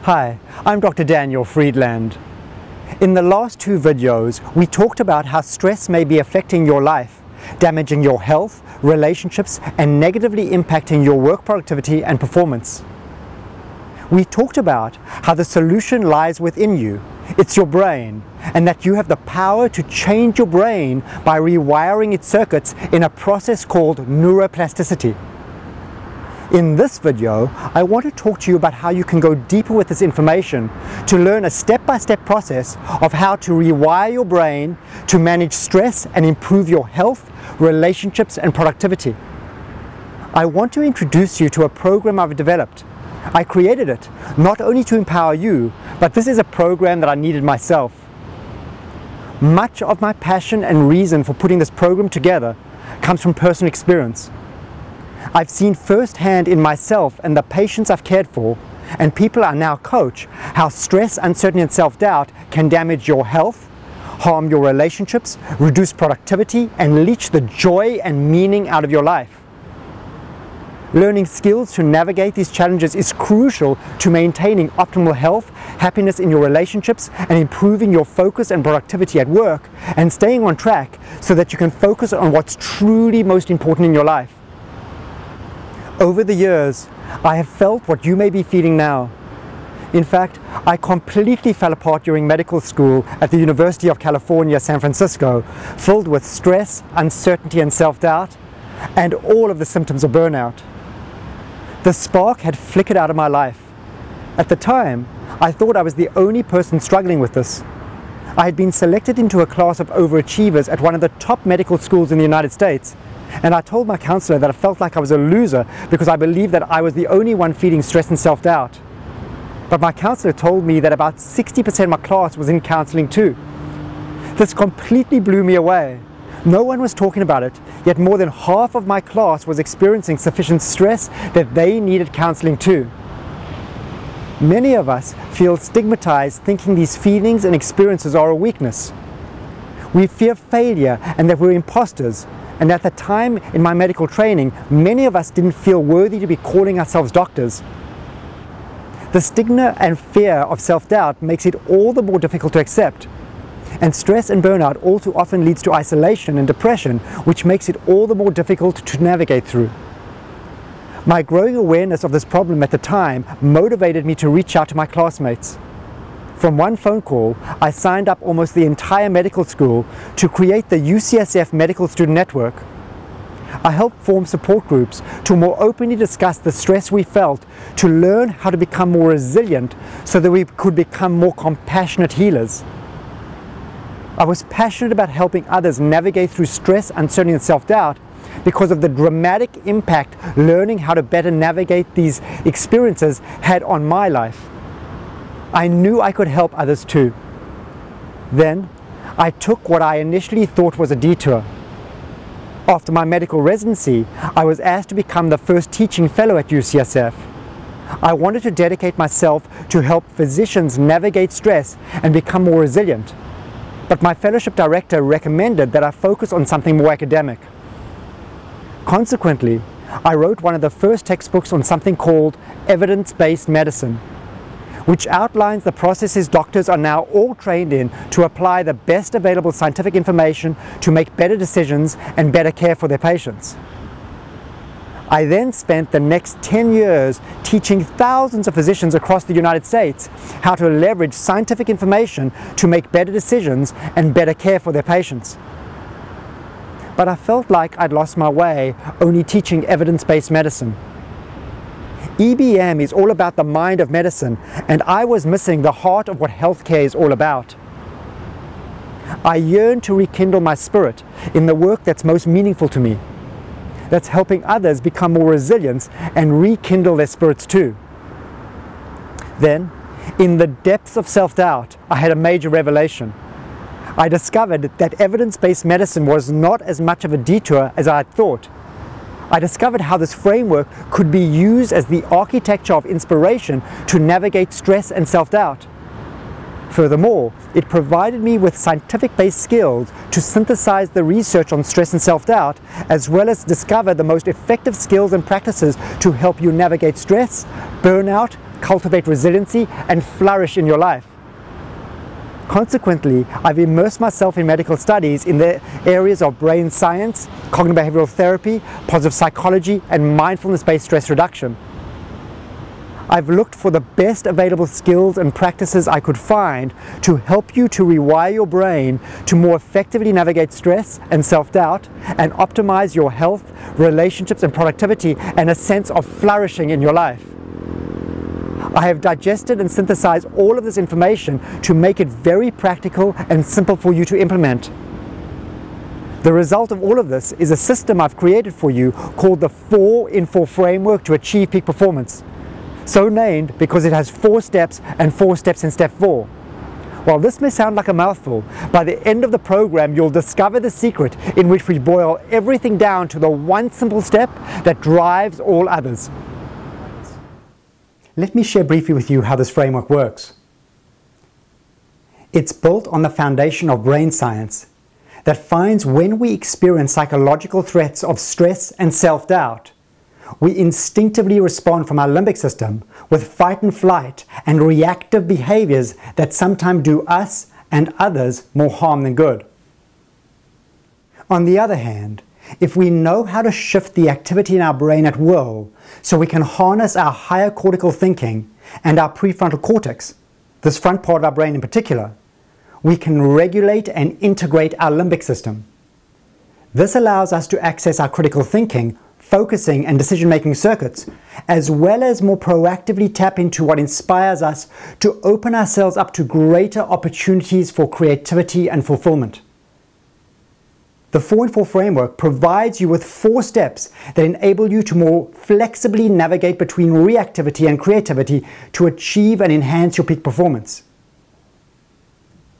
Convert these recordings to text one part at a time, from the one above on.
Hi, I'm Dr. Daniel Friedland. In the last two videos, we talked about how stress may be affecting your life, damaging your health, relationships, and negatively impacting your work productivity and performance. We talked about how the solution lies within you. It's your brain, and that you have the power to change your brain by rewiring its circuits in a process called neuroplasticity. In this video, I want to talk to you about how you can go deeper with this information to learn a step-by-step process of how to rewire your brain to manage stress and improve your health, relationships, and productivity. I want to introduce you to a program I've developed. I created it not only to empower you, but this is a program that I needed myself. Much of my passion and reason for putting this program together comes from personal experience. I've seen firsthand in myself and the patients I've cared for, and people I now coach, how stress, uncertainty, and self-doubt can damage your health, harm your relationships, reduce productivity, and leach the joy and meaning out of your life. Learning skills to navigate these challenges is crucial to maintaining optimal health, happiness in your relationships, and improving your focus and productivity at work, and staying on track so that you can focus on what's truly most important in your life. Over the years, I have felt what you may be feeling now. In fact, I completely fell apart during medical school at the University of California, San Francisco, filled with stress, uncertainty, and self-doubt, and all of the symptoms of burnout. The spark had flickered out of my life. At the time, I thought I was the only person struggling with this. I had been selected into a class of overachievers at one of the top medical schools in the United States, and I told my counselor that I felt like I was a loser because I believed that I was the only one feeling stress and self-doubt. But my counselor told me that about 60% of my class was in counseling too. This completely blew me away. No one was talking about it, yet more than half of my class was experiencing sufficient stress that they needed counseling too. Many of us feel stigmatized thinking these feelings and experiences are a weakness. We fear failure and that we're imposters. And at the time in my medical training, many of us didn't feel worthy to be calling ourselves doctors. The stigma and fear of self-doubt makes it all the more difficult to accept. And stress and burnout all too often leads to isolation and depression, which makes it all the more difficult to navigate through. My growing awareness of this problem at the time motivated me to reach out to my classmates. From one phone call, I signed up almost the entire medical school to create the UCSF Medical Student Network. I helped form support groups to more openly discuss the stress we felt, to learn how to become more resilient so that we could become more compassionate healers. I was passionate about helping others navigate through stress, uncertainty, and self-doubt because of the dramatic impact learning how to better navigate these experiences had on my life. I knew I could help others too. Then, I took what I initially thought was a detour. After my medical residency, I was asked to become the first teaching fellow at UCSF. I wanted to dedicate myself to help physicians navigate stress and become more resilient. But my fellowship director recommended that I focus on something more academic. Consequently, I wrote one of the first textbooks on something called evidence-based medicine, which outlines the processes doctors are now all trained in to apply the best available scientific information to make better decisions and better care for their patients. I then spent the next 10 years teaching thousands of physicians across the United States how to leverage scientific information to make better decisions and better care for their patients. But I felt like I'd lost my way only teaching evidence-based medicine. EBM is all about the mind of medicine, and I was missing the heart of what healthcare is all about. I yearn to rekindle my spirit in the work that's most meaningful to me, that's helping others become more resilient and rekindle their spirits too. Then, in the depths of self-doubt, I had a major revelation. I discovered that evidence-based medicine was not as much of a detour as I had thought. I discovered how this framework could be used as the architecture of inspiration to navigate stress and self-doubt. Furthermore, it provided me with scientific-based skills to synthesize the research on stress and self-doubt, as well as discover the most effective skills and practices to help you navigate stress, burnout, cultivate resiliency and flourish in your life. Consequently, I've immersed myself in medical studies in the areas of brain science, cognitive behavioral therapy, positive psychology, and mindfulness-based stress reduction. I've looked for the best available skills and practices I could find to help you to rewire your brain to more effectively navigate stress and self-doubt and optimize your health, relationships, and productivity and a sense of flourishing in your life. I have digested and synthesized all of this information to make it very practical and simple for you to implement. The result of all of this is a system I've created for you called the 4-in-4 framework to achieve peak performance. So named because it has 4 steps and 4 steps in step 4. While this may sound like a mouthful, by the end of the program you'll discover the secret in which we boil everything down to the one simple step that drives all others. Let me share briefly with you how this framework works. It's built on the foundation of brain science that finds when we experience psychological threats of stress and self-doubt, we instinctively respond from our limbic system with fight and flight and reactive behaviors that sometimes do us and others more harm than good. On the other hand, if we know how to shift the activity in our brain at will so we can harness our higher cortical thinking and our prefrontal cortex, this front part of our brain in particular, we can regulate and integrate our limbic system. This allows us to access our critical thinking, focusing and decision-making circuits, as well as more proactively tap into what inspires us to open ourselves up to greater opportunities for creativity and fulfillment. The 4-in-4 framework provides you with 4 steps that enable you to more flexibly navigate between reactivity and creativity to achieve and enhance your peak performance.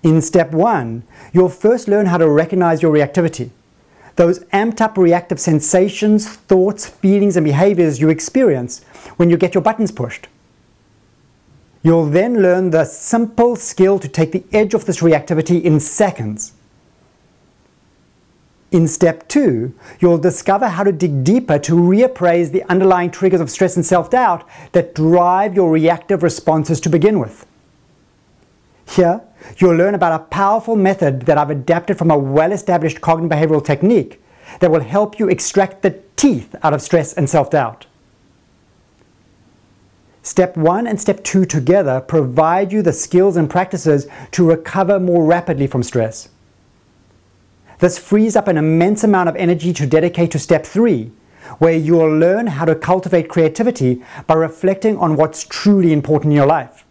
In step 1, you'll first learn how to recognize your reactivity, those amped up reactive sensations, thoughts, feelings, and behaviors you experience when you get your buttons pushed. You'll then learn the simple skill to take the edge off this reactivity in seconds. In step 2, you'll discover how to dig deeper to reappraise the underlying triggers of stress and self-doubt that drive your reactive responses to begin with. Here, you'll learn about a powerful method that I've adapted from a well-established cognitive behavioral technique that will help you extract the teeth out of stress and self-doubt. Step 1 and step 2 together provide you the skills and practices to recover more rapidly from stress. This frees up an immense amount of energy to dedicate to step 3, where you will learn how to cultivate creativity by reflecting on what's truly important in your life.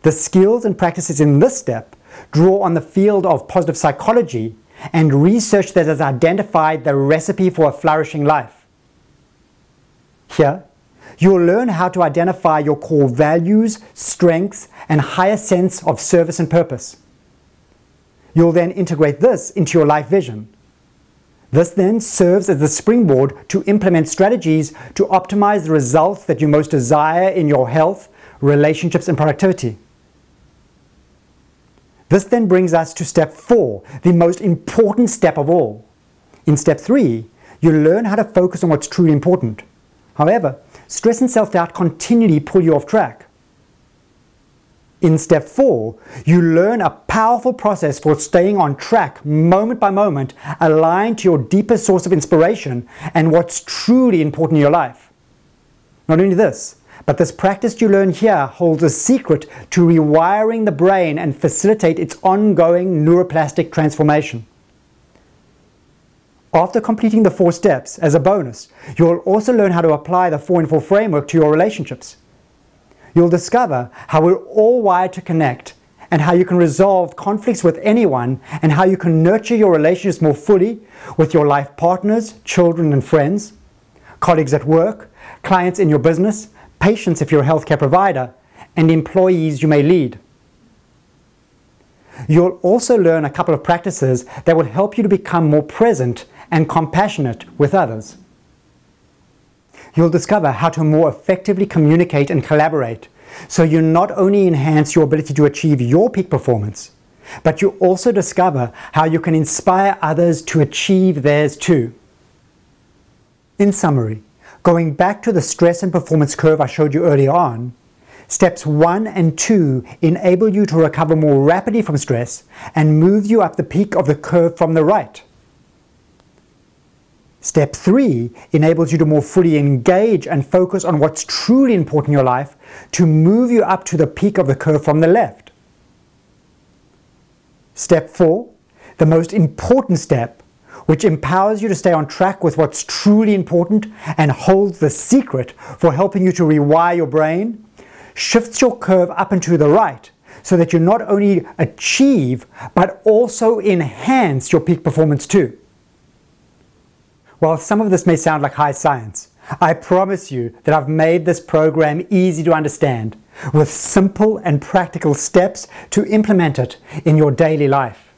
The skills and practices in this step draw on the field of positive psychology and research that has identified the recipe for a flourishing life. Here, you will learn how to identify your core values, strengths, and higher sense of service and purpose. You'll then integrate this into your life vision. This then serves as the springboard to implement strategies to optimize the results that you most desire in your health, relationships, and productivity. This then brings us to step 4, the most important step of all. In step 3, you learn how to focus on what's truly important. However, stress and self-doubt continually pull you off track. In step 4, you learn a powerful process for staying on track moment by moment, aligned to your deepest source of inspiration and what's truly important in your life. Not only this, but this practice you learn here holds a secret to rewiring the brain and facilitate its ongoing neuroplastic transformation. After completing the 4 steps, as a bonus, you'll also learn how to apply the 4-in-4 framework to your relationships. You'll discover how we're all wired to connect and how you can resolve conflicts with anyone and how you can nurture your relationships more fully with your life partners, children and friends, colleagues at work, clients in your business, patients if you're a healthcare provider, and employees you may lead. You'll also learn a couple of practices that will help you to become more present and compassionate with others. You'll discover how to more effectively communicate and collaborate, so you not only enhance your ability to achieve your peak performance, but you also discover how you can inspire others to achieve theirs too. In summary, Going back to the stress and performance curve I showed you earlier on, steps 1 and 2 enable you to recover more rapidly from stress and move you up the peak of the curve from the right. Step 3 enables you to more fully engage and focus on what's truly important in your life to move you up to the peak of the curve from the left. Step 4, the most important step, which empowers you to stay on track with what's truly important and holds the secret for helping you to rewire your brain, shifts your curve up and to the right so that you not only achieve but also enhance your peak performance too. While some of this may sound like high science, I promise you that I've made this program easy to understand with simple and practical steps to implement it in your daily life.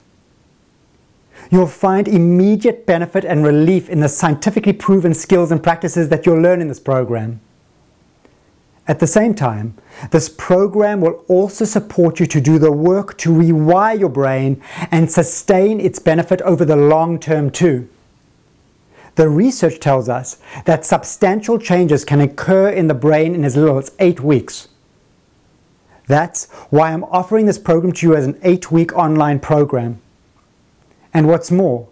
You'll find immediate benefit and relief in the scientifically proven skills and practices that you'll learn in this program. At the same time, this program will also support you to do the work to rewire your brain and sustain its benefit over the long term too. The research tells us that substantial changes can occur in the brain in as little as 8 weeks. That's why I'm offering this program to you as an 8-week online program. And what's more,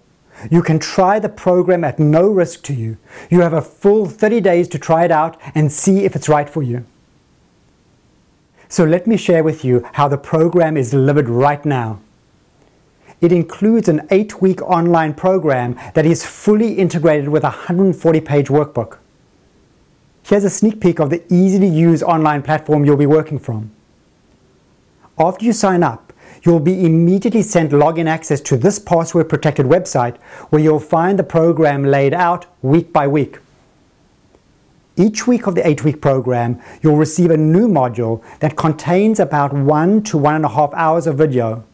you can try the program at no risk to you. You have a full 30 days to try it out and see if it's right for you. So let me share with you how the program is delivered right now. It includes an 8-week online program that is fully integrated with a 140-page workbook. Here's a sneak peek of the easy-to-use online platform you'll be working from. After you sign up, you'll be immediately sent login access to this password-protected website where you'll find the program laid out week by week. Each week of the 8-week program, you'll receive a new module that contains about 1 to 1.5 hours of video,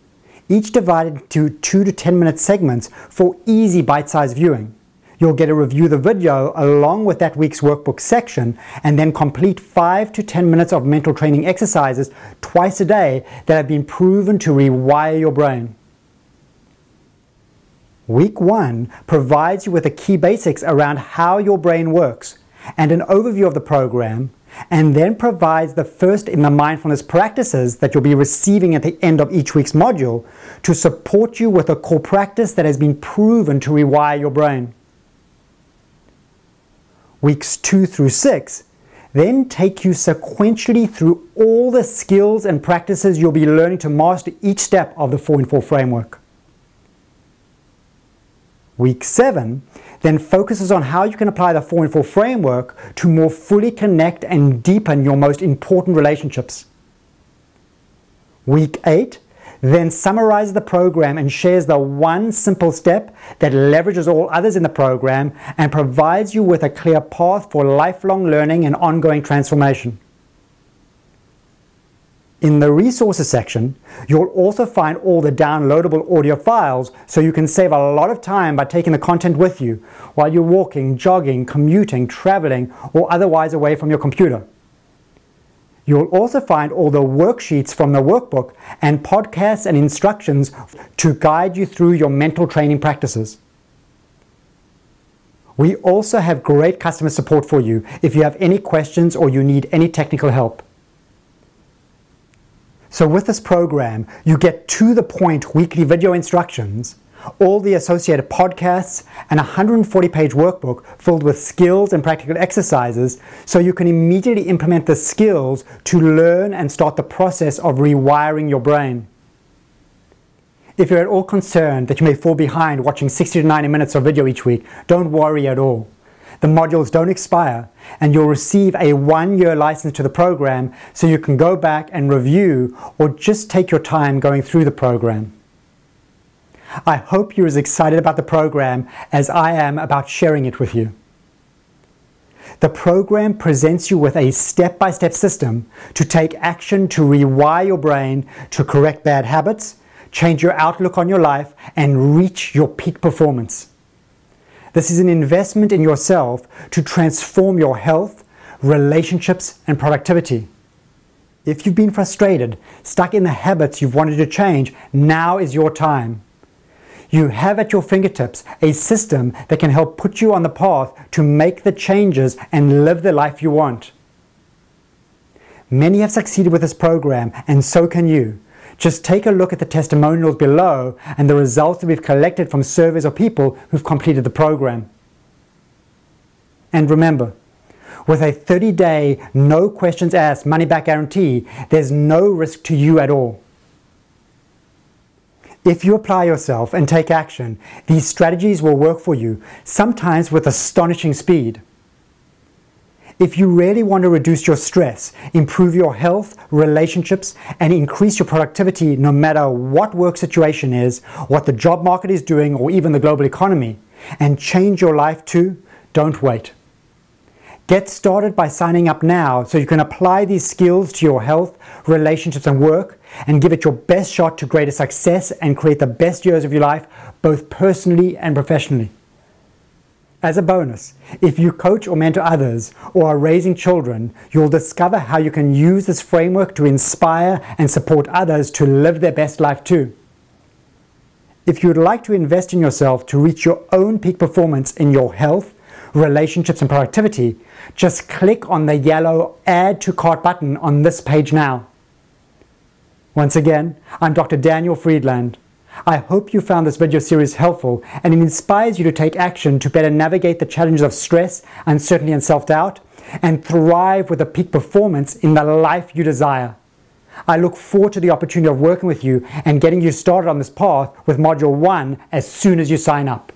each divided into 2 to 10 minute segments for easy bite-sized viewing. You'll get to review the video along with that week's workbook section and then complete 5 to 10 minutes of mental training exercises twice a day that have been proven to rewire your brain. Week 1 provides you with the key basics around how your brain works and an overview of the program, and then provides the first in the mindfulness practices that you'll be receiving at the end of each week's module to support you with a core practice that has been proven to rewire your brain. Weeks 2 through 6 then take you sequentially through all the skills and practices you'll be learning to master each step of the 4-in-4 framework. Week 7 then focuses on how you can apply the 4-in-4 framework to more fully connect and deepen your most important relationships. Week 8 then summarizes the program and shares the one simple step that leverages all others in the program and provides you with a clear path for lifelong learning and ongoing transformation. In the resources section, you'll also find all the downloadable audio files so you can save a lot of time by taking the content with you while you're walking, jogging, commuting, traveling, or otherwise away from your computer. You'll also find all the worksheets from the workbook and podcasts and instructions to guide you through your mental training practices. We also have great customer support for you if you have any questions or you need any technical help. So with this program, you get to-the-point weekly video instructions, all the associated podcasts, and a 140-page workbook filled with skills and practical exercises so you can immediately implement the skills to learn and start the process of rewiring your brain. If you're at all concerned that you may fall behind watching 60 to 90 minutes of video each week, don't worry at all. The modules don't expire, and you'll receive a 1-year license to the program so you can go back and review or just take your time going through the program. I hope you're as excited about the program as I am about sharing it with you. The program presents you with a step-by-step system to take action to rewire your brain, to correct bad habits, change your outlook on your life, and reach your peak performance. This is an investment in yourself to transform your health, relationships, and productivity. If you've been frustrated, stuck in the habits you've wanted to change, now is your time. You have at your fingertips a system that can help put you on the path to make the changes and live the life you want. Many have succeeded with this program, and so can you. Just take a look at the testimonials below and the results that we've collected from surveys of people who've completed the program. And remember, with a 30-day, no questions asked, money-back guarantee, there's no risk to you at all. If you apply yourself and take action, these strategies will work for you, sometimes with astonishing speed. If you really want to reduce your stress, improve your health, relationships, and increase your productivity no matter what work situation is, what the job market is doing, or even the global economy, and change your life too, don't wait. Get started by signing up now so you can apply these skills to your health, relationships, and work, and give it your best shot to greater success and create the best years of your life, both personally and professionally. As a bonus, if you coach or mentor others or are raising children, you'll discover how you can use this framework to inspire and support others to live their best life too. If you would like to invest in yourself to reach your own peak performance in your health, relationships, and productivity, just click on the yellow Add to Cart button on this page now. Once again, I'm Dr. Daniel Friedland. I hope you found this video series helpful and it inspires you to take action to better navigate the challenges of stress, uncertainty, and self-doubt, and thrive with a peak performance in the life you desire. I look forward to the opportunity of working with you and getting you started on this path with Module 1 as soon as you sign up.